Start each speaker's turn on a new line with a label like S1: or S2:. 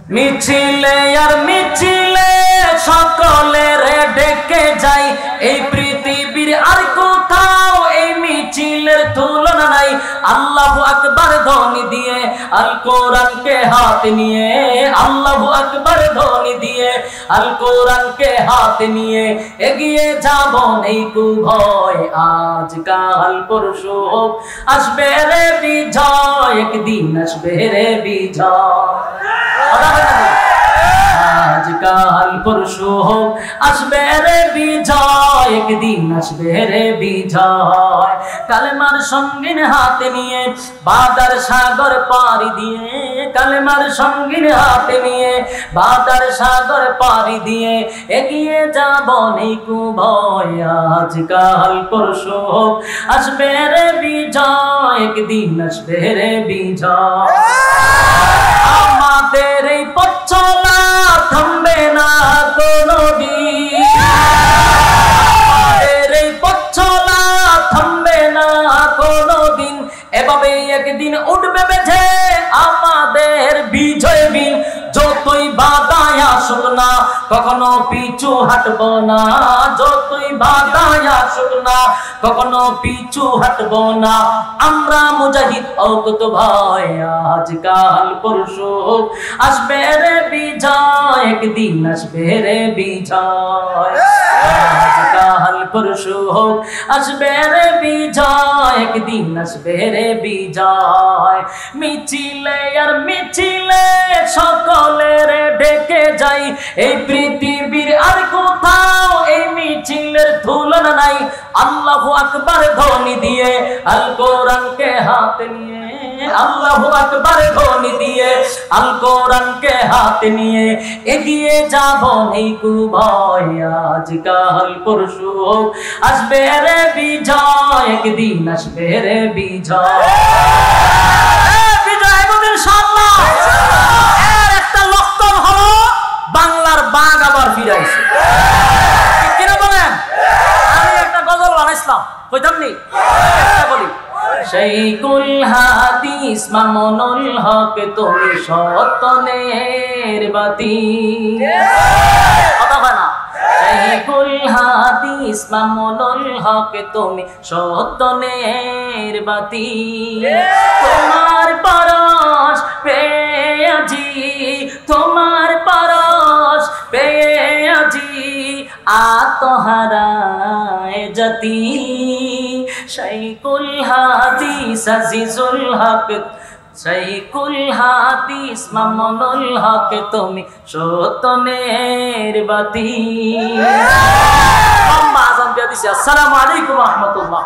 S1: মিছিলে আর মিছিলে সকলের ডেকে যাই, এই পৃথিবীর আর কোথাও এই মিছিলের তুলনা নাই। আল্লাহু আকবার ধ্বনি দিয়ে আল কোরআনকে হাতে নিয়ে, আল্লাহু আকবার ধ্বনি দিয়ে আল কোরআনকে হাতে নিয়ে এগিয়ে যাব নেই কু ভয়। আজ কাল পরশু হোক আসবে রে বিজয়, একদিন আসবে রে বিজয়। আজ কাল পরশু হোক আসবে রে বিজয়, একদিন আসবে রে বিজয়। কালেমার সঙ্গীন হাতে নিয়ে বাদার সাগর পাড়ি দিয়ে, কালেমার সঙ্গীন হাতে নিয়ে বাদার সাগর পাড়ি দিয়ে এগিয়ে যাব নেই কু ভয়। আজ কাল পরশু হোক আসবে রে বিজয়, একদিন আসবে রে বিজয়। আমাদের এই পথ চলা থামবে না কোনদিন, আমাদের এই পথ চলা থামবে না কোনদিন। এভাবে একদিন উঠবে বেঁধে আমাদের বিজয় বিন। যতই বাধায় আসুক না কখনো পিছু হাঁটব না, যতই বাধায় আসুক না কখনো পিছু হাঁটব না। আমরা মুজাহিদ অকুত ভয়, আজ কাল পরশু হোক আসবে রে বিজয়, একদিন আসবে রে বিজয়। আজ কাল পরশু হোক আসবে রে বিজয়, একদিন আসবে রে বিজয়। মিছিলে আর মিছিলে সকলের ডেকে যাই, এই পৃথিবীর আর কোথাও এই মিছিলের তুলনা নাই। আল্লাহু আকবার ধ্বনি দিয়ে আল কোরআনকে হাতে নিয়ে, আল্লাহু আকবার ধ্বনি দিয়ে আল কোরআনকে হাতে নিয়ে এগিয়ে যাব নেই কু ভয়। আজ কাল পরশু হোক আসবে রে বিজয়, একদিন আসবে রে বিজয়। বিজয় হবে ইনশাআল্লাহ। এর একটা লক্ষণ হলো বাংলার বাঘ আবার ফিরাইছে, কিনা বলেন? আমি একটা গজল বানাইছিলাম, কইতাম নি? একটা বলি। শাইখুল হাদিস মামুনুল হক তুমি সত্যনের বাতি, কথা হয় না? শাইখুল হাদিস মামুনুল হক তুমি সত্যনের বাতি। তোমার পরশ পেয়ে আজি, তোমার পরশ পেয়ে আজি আত্মহারায় জাতি। শাইখুল হাদিস আজিজুল হক, শাইখুল হাদিস মামুনুল হক তুমি সত্যনের বাতি। আজান দিয়ে দিছি। আসসালামু আলাইকুম ওয়া রাহমাতুল্লাহ।